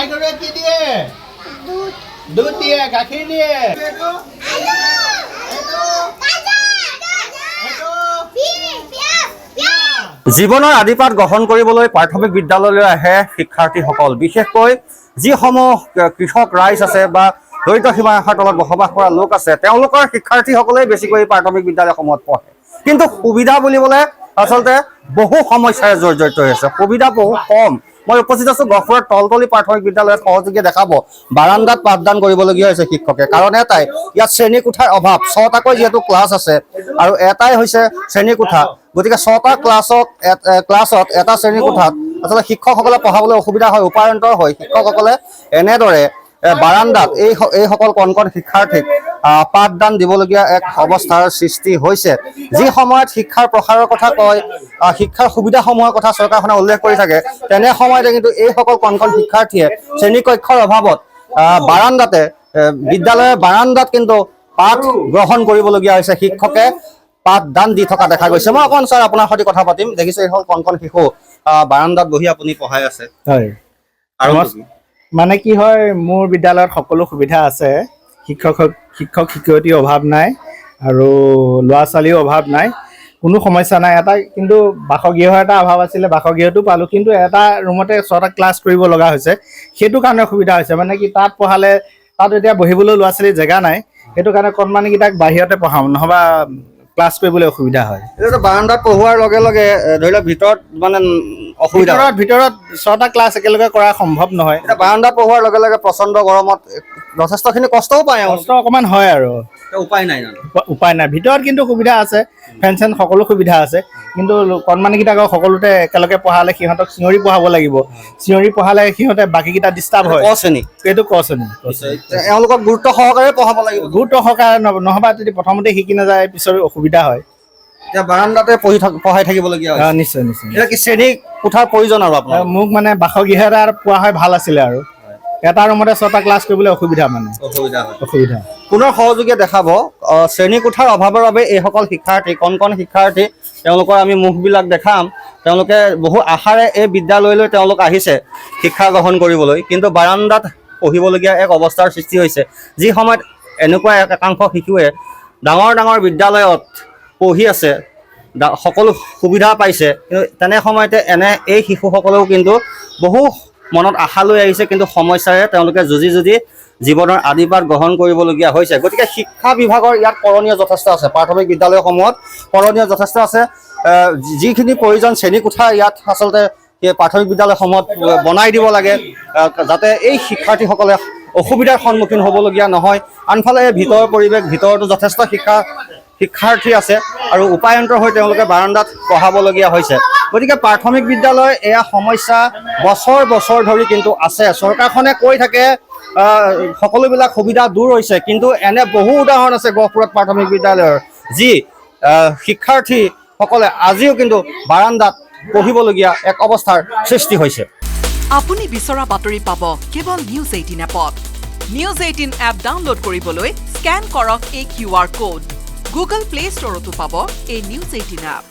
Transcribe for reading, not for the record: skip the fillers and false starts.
গাই গৰুৱে কি দিয়ে দুধ দিয়ে গাখীৰ দিয়ে জীৱনৰ আদিপাঠ গ্ৰহণ কৰিবলৈ প্ৰাথমিক বিদ্যালয়লৈ আহে শিক্ষাৰ্থীসকল বিশেষকৈ যিসমূহ কৃষক ৰাইজ আছে বা দৰিদ্ৰ সীমাৰেখাৰ তলত বসবাস কৰা লোক আছে তেওঁলোকৰ শিক্ষাৰ্থীসকলেই বেছিকৈ প্ৰাথমিক বিদ্যালয়সমূহত পঢ়ে কিন্তু সুবিধা বুলিবলৈ আচলতে বহু সমস্যাৰে জড়িত হৈ আছে সুবিধা বহু কম মই উপস্থিত আছো গহপুৰৰ তলতলি প্ৰাথমিক বিদ্যালয়ত সহযোগীয়ে দেখাব বাৰান্দাত পাঠদান কৰিবলগীয়া হৈছে শিক্ষকে কাৰণ এটাই ইয়াত শ্ৰেণীকোঠাৰ অভাৱ 6টাকৈ যিহেতু ক্লাছ আছে আৰু এটাই হৈছে শ্ৰেণীকোঠা গতিকে 6টা ক্লাছত এটা শ্ৰেণীকোঠাত আচলতে শিক্ষকসকলে পঢ়াবলৈ অসুবিধা হয় উপায়ন্তৰ হয় শিক্ষকসকলে এনেদৰে বাৰান্দাত এইসকল কণ কণ শিক্ষাৰ্থীক পাঠদান দিবলগীয়া এক অৱস্থাৰ সৃষ্টি হৈছে যি সময়ত শিক্ষাৰ প্ৰসাৰৰ কথা কয় শিক্ষাৰ সুবিধাসমূহৰ কথা চৰকাৰখনে উল্লেখ কৰি থাকে তেনে সময়তে কিন্তু এইসকল কণ কণ শিক্ষাৰ্থীয়ে শ্ৰেণীকক্ষৰ অভাৱত বাৰান্দাতে বিদ্যালয়ৰ বাৰান্দাত কিন্তু পাঠ গ্ৰহণ কৰিবলগীয়া হৈছে শিক্ষকে পাঠদান দি থকা দেখা গৈছে মই অকণ ছাৰ আপোনাৰ সৈতে কথা পাতিম দেখিছোঁ এইসকল কণ কণ শিশু বাৰান্দাত বহি আপুনি পঢ়াই আছে হয় আৰু মানে কি হয় মোৰ বিদ্যালয়ত সকলো সুবিধা আছে শিক্ষক শিক্ষয়িত্ৰীৰ অভাৱ নাই আৰু ল'ৰা ছোৱালীৰ অভাৱ নাই কোনো সমস্যা নাই এটা কিন্তু বাসগৃহৰ এটা অভাৱ আছিলে বাসগৃহটো পালোঁ কিন্তু এটা ৰুমতে 6টা ক্লাছ কৰিব লগা হৈছে সেইটো কাৰণে অসুবিধা হৈছে মানে কি তাত পঢ়ালে তাত এতিয়া বহিবলৈ ল'ৰা ছোৱালীৰ জেগা নাই সেইটো কাৰণে কণমানিকেইটাক বাহিৰতে পঢ়াওঁ নহ'বা ক্লাছ কৰিবলৈ অসুবিধা হয় এইটো বাৰান্দাত পঢ়োৱাৰ লগে লগে ধৰি লওক ভিতৰত মানে অসুবিধা ভিতৰত 6টা ক্লাছ একেলগে কৰা সম্ভৱ নহয় বাৰান্দাত পঢ়োৱাৰ লগে লগে প্ৰচণ্ড গৰমত যথেষ্টখিনি কষ্টও পায় কষ্ট অকণমান হয় আৰু উপায় নাই ভিতৰত কিন্তু সুবিধা আছে ফেন চেন সকলো সুবিধা আছে কিন্তু কণমানিকেইটাক সকলোতে একেলগে পঢ়ালে সিহঁতক চিঞৰি পঢ়াব লাগিব চিঞৰি পঢ়ালে সিহঁতে বাকীকেইটা ডিষ্টাৰ্ব হয় এইটো ক শ্ৰেণী এওঁলোকক গুৰুত্ব সহকাৰে পঢ়াব লাগিব গুৰুত্ব সহকাৰে নহ'বা যদি প্ৰথমতে শিকি নাযায় পিছৰ অসুবিধা হয় এতিয়া বাৰান্দাতে পঢ়াই থাকিবলগীয়া হয় নিশ্চয় এতিয়া কি শ্ৰেণী কোঠাৰ প্ৰয়োজন আৰু আপোনাৰ মোক মানে বাসগৃহ এটা পোৱা হয় ভাল আছিলে আৰু এটা ৰুমতে 6টা ক্লাছ কৰিবলৈ অসুবিধা পুনৰ সহযোগীয়ে দেখাব শ্ৰেণীকোঠাৰ অভাৱৰ বাবে এইসকল শিক্ষাৰ্থী কণ কণ শিক্ষাৰ্থী তেওঁলোকৰ আমি মুখবিলাক দেখাম তেওঁলোকে বহু আশাৰে এই বিদ্যালয়লৈ তেওঁলোক আহিছে শিক্ষা গ্ৰহণ কৰিবলৈ কিন্তু বাৰান্দাত পঢ়িবলগীয়া এক অৱস্থাৰ সৃষ্টি হৈছে যি সময়ত এনেকুৱা একাংশ শিশুৱে ডাঙৰ ডাঙৰ বিদ্যালয়ত পঢ়ি আছে সকলো সুবিধা পাইছে কিন্তু তেনে সময়তে এই শিশুসকলেও কিন্তু বহু মনত আশা লৈ আহিছে কিন্তু সমস্যাৰে তেওঁলোকে যুঁজি জীৱনৰ আদিপাঠ গ্ৰহণ কৰিবলগীয়া হৈছে গতিকে শিক্ষা বিভাগৰ ইয়াত কৰণীয় যথেষ্ট আছে প্ৰাথমিক বিদ্যালয়সমূহত কৰণীয় যথেষ্ট আছে যিখিনি প্ৰয়োজন শ্ৰেণীকোঠা ইয়াত আচলতে প্ৰাথমিক বিদ্যালয়সমূহত বনাই দিব লাগে যাতে এই শিক্ষাৰ্থীসকলে অসুবিধাৰ সন্মুখীন হ'বলগীয়া নহয় আনফালে ভিতৰৰ পৰিৱেশ ভিতৰতো যথেষ্ট শিক্ষাৰ্থী আছে আৰু উপায়ন্তৰ হৈ তেওঁলোকে বাৰান্দাত পঢ়াবলগীয়া হৈছে গতিকে প্ৰাথমিক বিদ্যালয় এয়া সমস্যা বছৰ ধৰি কিন্তু আছে চৰকাৰখনে কৈ থাকে সকলোবিলাক সুবিধা দূৰ হৈছে কিন্তু এনে বহু উদাহৰণ আছে গহপুৰত প্ৰাথমিক বিদ্যালয়ৰ যি শিক্ষাৰ্থীসকলে আজিও কিন্তু বাৰান্দাত পঢ়িবলগীয়া এক অৱস্থাৰ সৃষ্টি হৈছে আপুনি বিচৰা বাতৰি পাব কেৱল নিউজ 18 এপত নিউজ 18 এপ ডাউনলোড কৰিবলৈ স্কেন কৰক এই QR কোড গুগল প্লে ষ্টৰতো পাব এই নিউজ 18 এপ